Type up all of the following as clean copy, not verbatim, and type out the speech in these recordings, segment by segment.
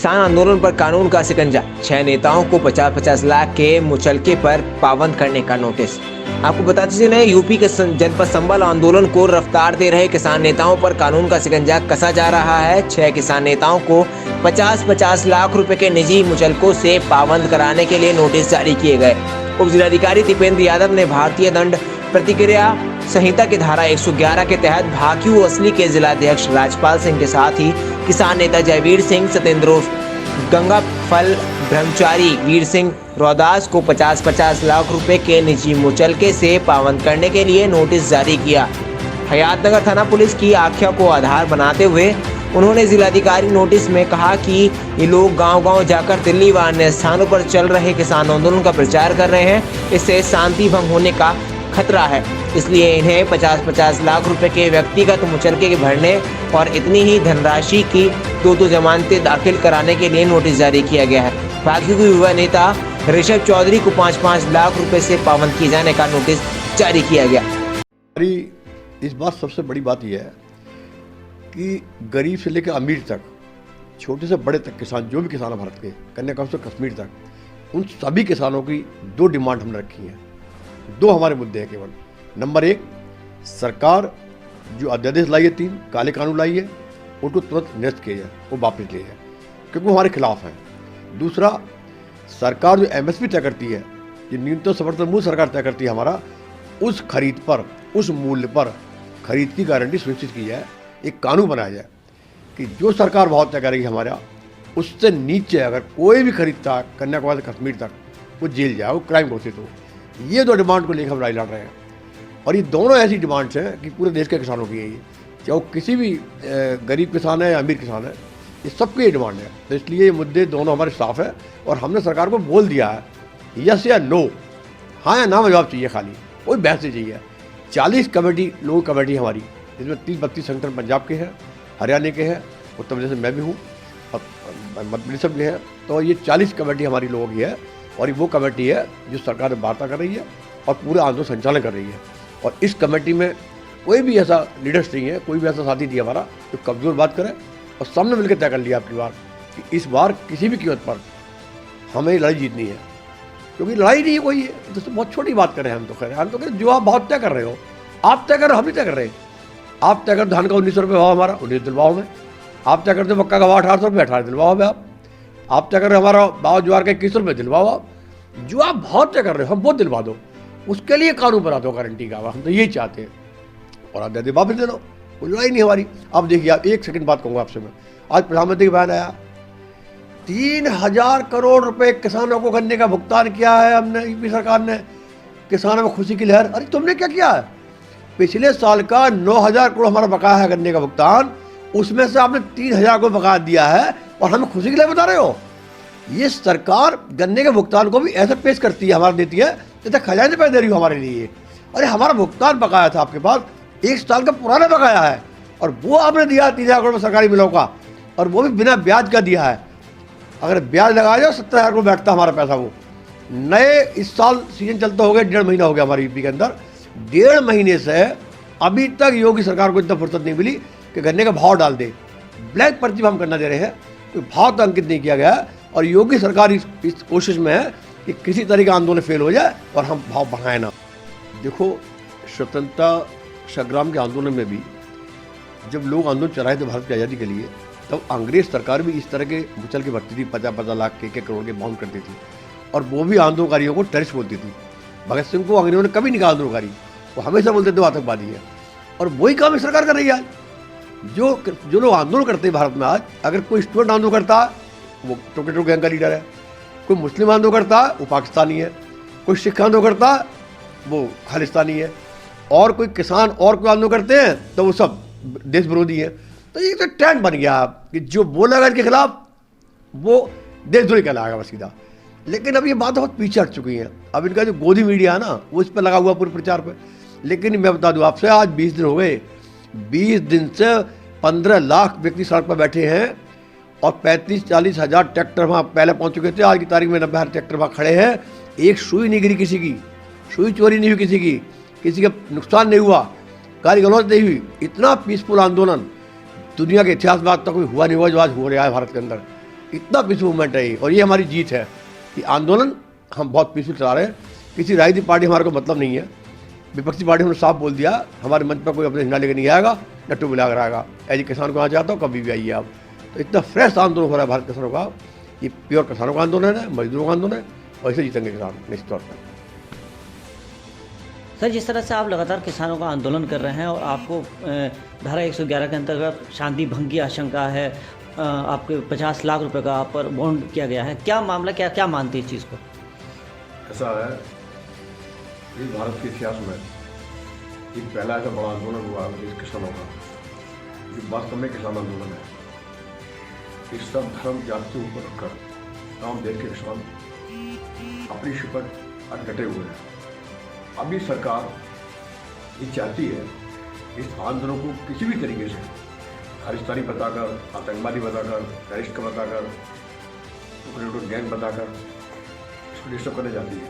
किसान आंदोलन पर कानून का शिकंजा, 6 नेताओं को 50-50 लाख के मुचलके पर पाबंद करने का नोटिस। आपको बताते चले, यूपी के जनपद संबल आंदोलन को रफ्तार दे रहे किसान नेताओं पर कानून का शिकंजा कसा जा रहा है। 6 किसान नेताओं को 50-50 लाख रुपए के निजी मुचलकों से पाबंद कराने के लिए नोटिस जारी किए गए। उप जिलाधिकारी दीपेंद्र यादव ने भारतीय दंड प्रतिक्रिया संहिता की धारा 111 के तहत भाकियू असली के जिलाध्यक्ष राजपाल सिंह के साथ ही किसान नेता जयवीर सिंह सतेंद्रो गंगा फल ब्रह्मचारी वीर सिंह रौदास को 50-50 लाख रुपए के निजी मुचलके से पाबंद करने के लिए नोटिस जारी किया। हयातनगर थाना पुलिस की आख्या को आधार बनाते हुए उन्होंने जिलाधिकारी नोटिस में कहा कि ये लोग गांव-गांव जाकर दिल्ली व अन्य स्थानों पर चल रहे किसान आंदोलन का प्रचार कर रहे हैं। इससे शांति भंग होने का खतरा है, इसलिए इन्हें 50-50 लाख रुपए के व्यक्तिगत मुचलके के भरने और इतनी ही धनराशि की 2 जमानतें दाखिल कराने के लिए नोटिस जारी किया गया है। भाकियू के युवा नेता ऋषभ चौधरी को 5-5 लाख रुपए से पाबंद किए जाने का नोटिस जारी किया गया। इस बात सबसे बड़ी बात यह है कि गरीब से लेकर अमीर तक, छोटे से बड़े तक किसान, जो भी किसान है भारत के, कन्याकुमारी से कश्मीर तक, उन सभी किसानों की 2 डिमांड हमने रखी हैं। 2 हमारे मुद्दे हैं केवल। नंबर 1, सरकार जो अध्यादेश लाई है, 3 काले कानून लाई है, उनको तुरंत निरस्त किया जाए, वो वापस लिए जाए, क्योंकि वो हमारे खिलाफ हैं। दूसरा, सरकार जो MSP तय करती है, जो न्यूनतम समर्थन मूल्य सरकार तय करती है हमारा, उस खरीद पर, उस मूल्य पर खरीद की गारंटी सुनिश्चित की जाए। एक कानून बनाया जाए कि जो सरकार भाव तय करेगी हमारा, उससे नीचे अगर कोई भी खरीदता है कन्याकुमारी से कश्मीर तक, वो जेल जाए, वो क्राइम घोषित हो। ये 2 डिमांड को लेकर हम लड़ाई लड़ रहे हैं, और ये दोनों ऐसी डिमांड्स हैं कि पूरे देश के किसानों की है ये, चाहे वो किसी भी गरीब किसान है या अमीर किसान है, ये सबकी ये डिमांड है। तो इसलिए ये मुद्दे दोनों हमारे साफ है, और हमने सरकार को बोल दिया है, यस या नो, हाँ या ना में जवाब चाहिए, खाली कोई बहस नहीं चाहिए। 40 कमेटी, लोगों की कमेटी हमारी, जिसमें 30-32 संगठन पंजाब के हैं, हरियाणा के हैं, उत्तर प्रदेश में मैं भी हूँ, और मध्य प्रदेश के हैं। तो ये 40 कमेटी हमारी लोगों की है, और ये वो कमेटी है जो सरकार में वार्ता कर रही है और पूरे आंदोलन संचालन कर रही है। और इस कमेटी में कोई भी ऐसा लीडर्स नहीं है, कोई भी ऐसा साथी नहीं है हमारा जो कमज़ोर बात करे, और सबने मिलकर तय कर लिया आपकी बार कि इस बार किसी भी कीमत पर हमें लड़ाई जीतनी है, क्योंकि लड़ाई नहीं है कोई है, तो बहुत छोटी बात कर रहे हैं हम तो। खैर हम तो कह रहे जो आप बहुत तय कर रहे हो, आप तय कर रहे हो, हम नहीं तय कर रहे। आप तय कर धान का 1900 रुपये भाव हमारा, 19 दिलवाओ में। आप तय करते मक्का का भाव 1800 रुपये, 18 दिलवाओ में। आप तय कर रहे हमारा भाव ज्वार का 21 रुपये, दिलवाओ आप। जो आप भाव तय कर रहे हो, हम वो दिलवा दो, उसके लिए कानून बना दो गारंटी का, हम तो यही चाहते हैं। और आप दे वापस दे दो, कोई लड़ाई नहीं हमारी। अब देखिए, आप 1 सेकंड बात कहूँगा आपसे मैं। आज प्रधानमंत्री का बयान आया, 3000 करोड़ रुपए किसानों को गन्ने का भुगतान किया है हमने, यूपी सरकार ने। किसानों में खुशी की लहर। अरे तुमने क्या किया है? पिछले साल का 9000 करोड़ हमारा बकाया है गन्ने का भुगतान, उसमें से आपने 3000 को बकाया दिया है, और हमें खुशी के लिए बता रहे हो। ये सरकार गन्ने के भुगतान को भी ऐसा पेश करती है, हमारा देती है जैसे खजाने पे दे रही हो हमारे लिए। अरे हमारा भुगतान बकाया था आपके पास, 1 साल का पुराना बकाया है, और वो आपने दिया 3000 करोड़ सरकारी बिलों का, और वो भी बिना ब्याज का दिया है। अगर ब्याज लगाया जाए 70,000 करोड़ बैठता हमारा पैसा। वो नए इस साल सीजन चलता हो गया, 1.5 महीना हो गया हमारे यूपी के अंदर। 1.5 महीने से अभी तक योगी सरकार को इतना फुर्सत नहीं मिली कि गन्ने का भाव डाल दे। ब्लैक पर्ची हम करना दे रहे हैं, तो भाव तो अंकित नहीं किया गया है, और योगी सरकार इस कोशिश में है कि किसी तरह का आंदोलन फेल हो जाए और हम भाव बढ़ाएं ना। देखो, स्वतंत्रता संग्राम के आंदोलन में भी जब लोग आंदोलन चलाए थे भारत की आज़ादी के लिए, तब अंग्रेज सरकार भी इस तरह के मुचल के भरती थी, 50-50 लाख के 1 करोड़ के बाउंड करती थी, और वो भी आंदोलनकारियों को टेररिस्ट बोलती थी। भगत सिंह को अंग्रेजों ने कभी नहीं कहा आंदोलनकारी, वो हमेशा बोलते थे आतंकवादी है। और वही काम सरकार कर रही है आज। जो लोग आंदोलन करते हैं भारत में आज, अगर कोई स्टूडेंट आंदोलन करता है, वो टोकेटो गैंग का लीडर है। कोई मुस्लिम आंदोलन करता है, वो पाकिस्तानी है। कोई सिख आंदोलन करता है, वो खालिस्तानी है। और कोई किसान और कोई आंदोलन करते हैं, तो वो सब देश विरोधी है। तो ये तो ट्रेंड बन गया कि जो बोलेगा इनके खिलाफ, वो देशद्रोही कहलाएगा बस सीधा। लेकिन अब ये बात बहुत पीछे हट चुकी है। अब इनका जो गोदी मीडिया है ना, वो इस पर लगा हुआ पूरे प्रचार पे। लेकिन मैं बता दूं आपसे, आज 20 दिन हो गए, 20 दिन से 15 लाख व्यक्ति सड़क पर बैठे हैं, और 35-40 हज़ार ट्रैक्टर वहाँ पहले पहुँच चुके थे। आज की तारीख में 90,000 ट्रैक्टर वहाँ खड़े हैं। एक सुई नहीं गिरी किसी की, सुई चोरी नहीं हुई किसी का नुकसान नहीं हुआ, गाली गलौज नहीं हुई। इतना पीसफुल आंदोलन दुनिया के इतिहास में आज तक कोई हुआ नहीं हुआ जो आज हो रहा है भारत के अंदर। इतना पीसफुल मूवमेंट है ये, और ये हमारी जीत है कि आंदोलन हम बहुत पीसफुल चला रहे हैं। किसी राजनीतिक पार्टी हमारे को मतलब नहीं है। विपक्षी पार्टी ने साफ बोल दिया, हमारे मंच पर कोई अपने झंडा लेकर नहीं आएगा, नट्टू बुला कर आएगा। एज किसान को आना चाहता हूँ, कभी भी आइए आप। तो इतना फ्रेश आंदोलन हो रहा है भारत किसानों का, ये प्योर किसानों का आंदोलन है, मजदूरों का आंदोलन है, और इसे जीतेंगे किसान निश्चित तौर पर। सर, जिस तरह से आप लगातार किसानों का आंदोलन कर रहे हैं और आपको धारा 111 के अंतर्गत शांति भंग की आशंका है, आपके 50 लाख रुपए का आप पर बॉन्ड किया गया है, क्या मामला, क्या मानते हैं इस चीज़ को? ऐसा है, इस भारत के इतिहास में एक पहला ऐसा बड़ा आंदोलन हुआ इस किसानों का, जो वास्तव में किसान आंदोलन है। इस सब धर्म जाति के ऊपर रखकर तमाम देश के किसान अपनी शिपट आज डटे हुए हैं। अभी सरकार ये चाहती है इस आंदोलन को किसी भी तरीके से खालिस्तानी बताकर, आतंकवादी बताकर, टेररिस्ट का बताकर, गैंग बताकर इसको डिस्टर्ब करने जाती है।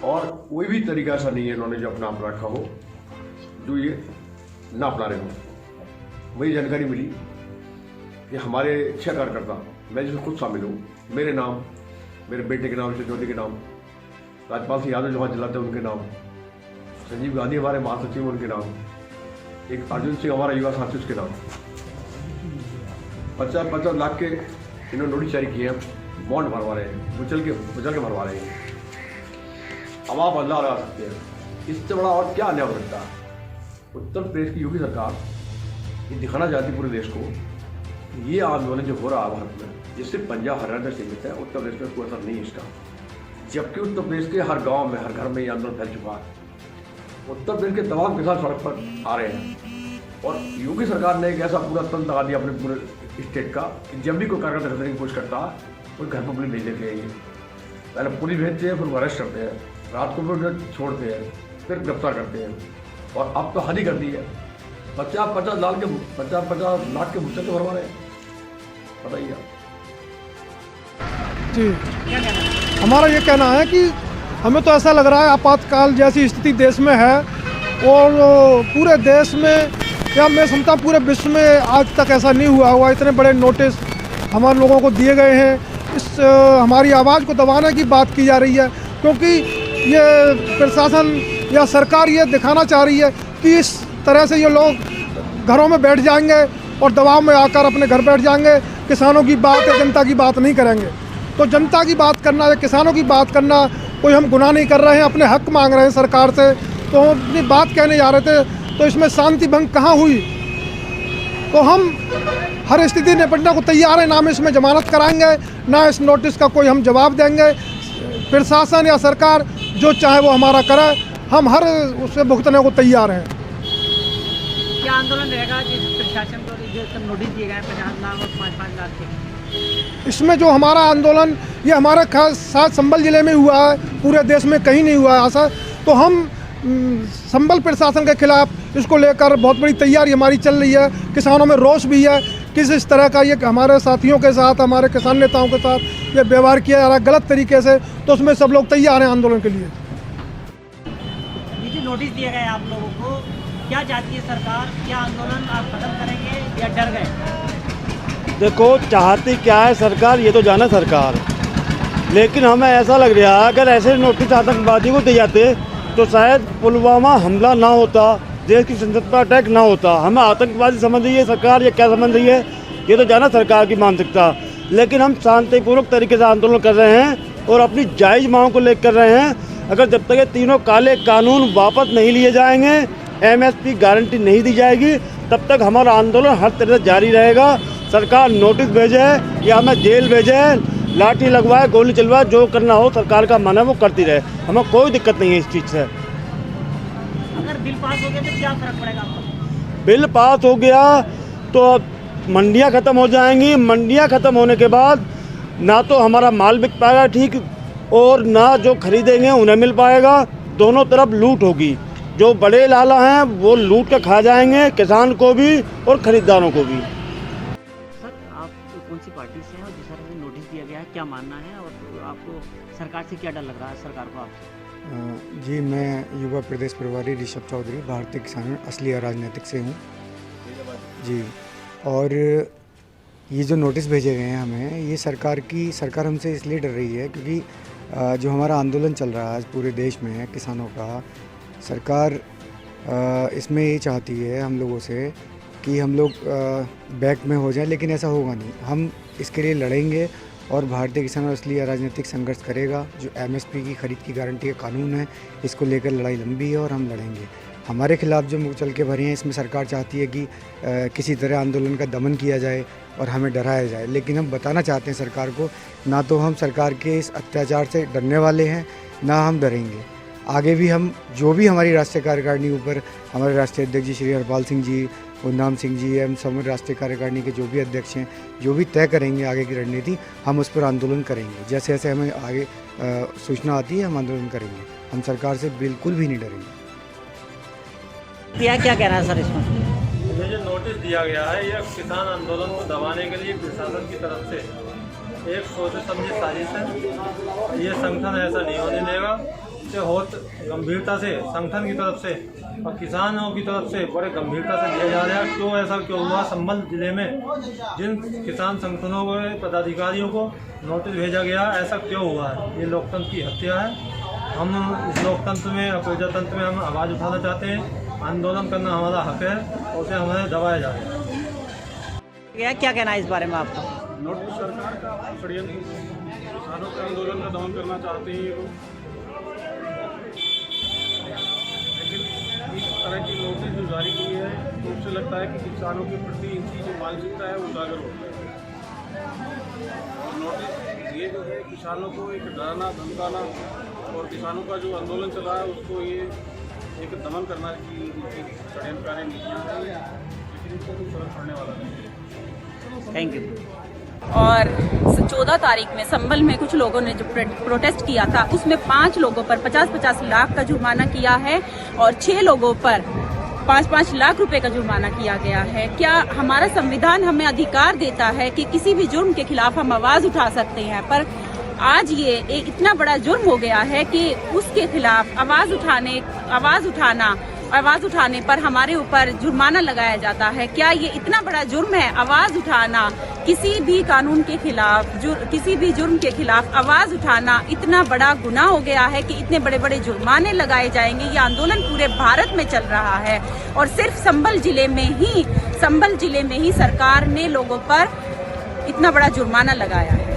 और कोई भी तरीका ऐसा नहीं है इन्होंने जो अपना रखा हो जो ये ना अपना रहे हो। मुझे जानकारी मिली कि हमारे 6 कार्यकर्ता, मैं जिसमें खुद शामिल हूँ, मेरे नाम, मेरे बेटे के नाम, ज्योति के नाम, राजपाल सिंह यादव जो वहाँ जिलाते हैं उनके नाम, संजीव गांधी हमारे महासचिव उनके नाम, एक अर्जुन सिंह हमारा युवा साथी उसके नाम, 50 लाख के इन्होंने नोटिस जारी किए हैं, बॉन्ड भरवा रहे हैं, मुचल के भरवा रहे हैं। अब आप बदलाव लगा सकते हैं, इससे बड़ा और क्या अन्याय हो सकता है? उत्तर प्रदेश की योगी सरकार ये दिखाना चाहती पूरे देश को, ये आंदोलन जो हो रहा है भारत में, ये सिर्फ पंजाब हरियाणा तक सीमित है, उत्तर प्रदेश में कोई असर नहीं है इसका। जबकि उत्तर प्रदेश के हर गांव में, हर घर में ये आंदोलन फैल चुका है। उत्तर प्रदेश के तमाम किसान सड़क पर आ रहे हैं, और योगी सरकार ने एक ऐसा पूरा तंत्र लगा दिया अपने पूरे स्टेट का कि जब भी कोई कार्यकर्ता खरीदने की कोशिश करता है, कोई घर पर पुलिस भेज देते हैं। ये पहले पुलिस भेजते हैं, फिर अरेस्ट करते हैं, रात को फिर छोड़ते हैं, फिर गिरफ्तार करते हैं, और अब तो हद ही कर दी है। 50 लाख के मुचल के भरवा रहे हैं, बताइए आप। जी, हमारा ये कहना है कि हमें तो ऐसा लग रहा है आपातकाल जैसी स्थिति देश में है, और पूरे देश में, या मैं समझता हूँ पूरे विश्व में आज तक ऐसा नहीं हुआ। इतने बड़े नोटिस हमारे लोगों को दिए गए हैं। इस हमारी आवाज़ को दबाने की बात की जा रही है, क्योंकि ये प्रशासन या सरकार ये दिखाना चाह रही है कि इस तरह से ये लोग घरों में बैठ जाएंगे और दबाव में आकर अपने घर बैठ जाएंगे, किसानों की बात या जनता की बात नहीं करेंगे। तो जनता की बात करना या किसानों की बात करना कोई हम गुनाह नहीं कर रहे हैं, अपने हक मांग रहे हैं सरकार से, तो हम अपनी बात कहने जा रहे थे। तो इसमें शांति भंग कहाँ हुई? तो हम हर स्थिति निपटने को तैयार हैं, ना हम इसमें जमानत कराएंगे, ना इस नोटिस का कोई हम जवाब देंगे। प्रशासन या सरकार जो चाहे वो हमारा करे, हम हर उससे भुगतने को तैयार हैं। क्या आंदोलन रहेगा जिस प्रशासन को जो सब नोटिस दिए गए 50 लाख और 5-5 लाख के? इसमें जो हमारा आंदोलन, ये हमारे खास साथ संभल जिले में हुआ है, पूरे देश में कहीं नहीं हुआ है ऐसा। तो हम संभल प्रशासन के खिलाफ इसको लेकर बहुत बड़ी तैयारी हमारी चल रही है। किसानों में रोष भी है कि इस तरह का ये हमारे साथियों के साथ, हमारे किसान नेताओं के साथ ये व्यवहार किया जा रहा है गलत तरीके से, तो उसमें सब लोग तैयार हैं आंदोलन के लिए। ये जो नोटिस दिए गए आप लोगों को, क्या चाहती है सरकार? क्या आंदोलन आप खत्म करेंगे या डर गए? देखो, चाहती क्या है सरकार, ये तो जाना सरकार, लेकिन हमें ऐसा लग रहा है अगर ऐसे नोटिस आतंकवादी को दिए जाते तो शायद पुलवामा हमला ना होता, देश की संसद पर अटैक ना होता। हमें आतंकवादी समझ रही है सरकार, ये क्या समझ रही है, ये तो जाना सरकार की मानसिकता। लेकिन हम शांतिपूर्वक तरीके से आंदोलन कर रहे हैं और अपनी जायज़ मांग को लेकर कर रहे हैं। अगर जब तक ये तीनों काले कानून वापस नहीं लिए जाएंगे, MSP गारंटी नहीं दी जाएगी, तब तक हमारा आंदोलन हर तरह से जारी रहेगा। सरकार नोटिस भेजे या हमें जेल भेजे, लाठी लगवाए, गोली चलवाए, जो करना हो सरकार का मन है वो करती रहे, हमें कोई दिक्कत नहीं है इस चीज़ से। अगर बिल पास हो गया तो क्या फर्क पड़ेगा आपको? बिल पास हो गया तो मंडियां ख़त्म हो जाएंगी। मंडियां ख़त्म होने के बाद ना तो हमारा माल बिक पाएगा ठीक, और ना जो खरीदेंगे उन्हें मिल पाएगा। दोनों तरफ लूट होगी। जो बड़े लाला हैं वो लूट के खा जाएंगे, किसान को भी और ख़रीदारों को भी। सर, आप कौन सी पार्टी से हैं और जिस तरह से नोटिस दिया गया है, क्या मानना है, और आपको सरकार से क्या डर लग रहा है, सरकार को आपसे? जी, मैं युवा प्रदेश प्रभारी ऋषभ चौधरी, भारतीय किसान असली राजनीतिक से हूँ जी। और ये जो नोटिस भेजे गए हैं हमें, ये सरकार हमसे इसलिए डर रही है क्योंकि जो हमारा आंदोलन चल रहा है आज पूरे देश में किसानों का, सरकार इसमें ये चाहती है हम लोगों से कि हम लोग बैक में हो जाएं, लेकिन ऐसा होगा नहीं। हम इसके लिए लड़ेंगे और भारतीय किसान इसलिए राजनीतिक संघर्ष करेगा। जो एमएसपी की खरीद की गारंटी का कानून है, इसको लेकर लड़ाई लंबी है और हम लड़ेंगे। हमारे खिलाफ जो मुचल के भरे हैं, इसमें सरकार चाहती है कि किसी तरह आंदोलन का दमन किया जाए और हमें डराया जाए, लेकिन हम बताना चाहते हैं सरकार को, ना तो हम सरकार के इस अत्याचार से डरने वाले हैं, ना हम डरेंगे। आगे भी हम जो भी हमारी राष्ट्रीय कार्यकारिणी ऊपर हमारे राष्ट्रीय अध्यक्ष जी श्री हरपाल सिंह जी, उन्नाम सिंह जी, एवं समूह राष्ट्रीय कार्यकारिणी के जो भी अध्यक्ष हैं, जो भी तय करेंगे आगे की रणनीति, हम उस पर आंदोलन करेंगे। जैसे जैसे हमें आगे सूचना आती है हम आंदोलन करेंगे। हम सरकार से बिल्कुल भी नहीं डरेंगे। क्या कहना है सर इसमें? ये जो नोटिस दिया गया है, यह किसान आंदोलन को दबाने के लिए प्रशासन की तरफ से एक सोचे समझे साजिश है। ये संगठन ऐसा नहीं होने देगा। इसे बहुत गंभीरता से संगठन की तरफ से और किसानों की तरफ से बड़े गंभीरता से लिया जा रहा है। क्यों ऐसा हुआ? संभल जिले में जिन किसान संगठनों के पदाधिकारियों को नोटिस भेजा गया, ऐसा क्यों हुआ है? ये लोकतंत्र की हत्या है। हम इस लोकतंत्र में और प्रजातंत्र में हम आवाज़ उठाना चाहते हैं। आंदोलन करना हमारा हक है और उसे हमें दबाया जा रहा है। क्या कहना है इस बारे में आपको? नोटिस सरकार का षड्यंत्र, किसानों के आंदोलन का दमन करना चाहते हैं ये लोग। लेकिन इस तरह की नोटिस जो जारी की है, तो उससे लगता है कि किसानों के प्रति इनकी जो मानसिकता है वो उजागर हो गई है। और नोटिस ये जो है किसानों को एक डराना धमकाना और किसानों का जो आंदोलन चल रहा है उसको ये एक दमन करना की षड्यंत्रकारी नीतियाँ हैं, लेकिन इसको कोई फर्क पड़ने वाला नहीं है। Thank you. और 14 तारीख में संभल में कुछ लोगों ने जो प्रोटेस्ट किया था, उसमें 5 लोगों पर 50-50 लाख का जुर्माना किया है और 6 लोगों पर 5-5 लाख रुपए का जुर्माना किया गया है। क्या हमारा संविधान हमें अधिकार देता है कि किसी भी जुर्म के खिलाफ हम आवाज उठा सकते हैं? पर आज ये एक इतना बड़ा जुर्म हो गया है कि उसके खिलाफ आवाज उठाने पर हमारे ऊपर जुर्माना लगाया जाता है। क्या ये इतना बड़ा जुर्म है आवाज उठाना? किसी भी कानून के खिलाफ, किसी भी जुर्म के खिलाफ आवाज उठाना इतना बड़ा गुनाह हो गया है कि इतने बड़े बड़े जुर्माने लगाए जाएंगे। ये आंदोलन पूरे भारत में चल रहा है और सिर्फ संभल जिले में ही सरकार ने लोगों पर इतना बड़ा जुर्माना लगाया है।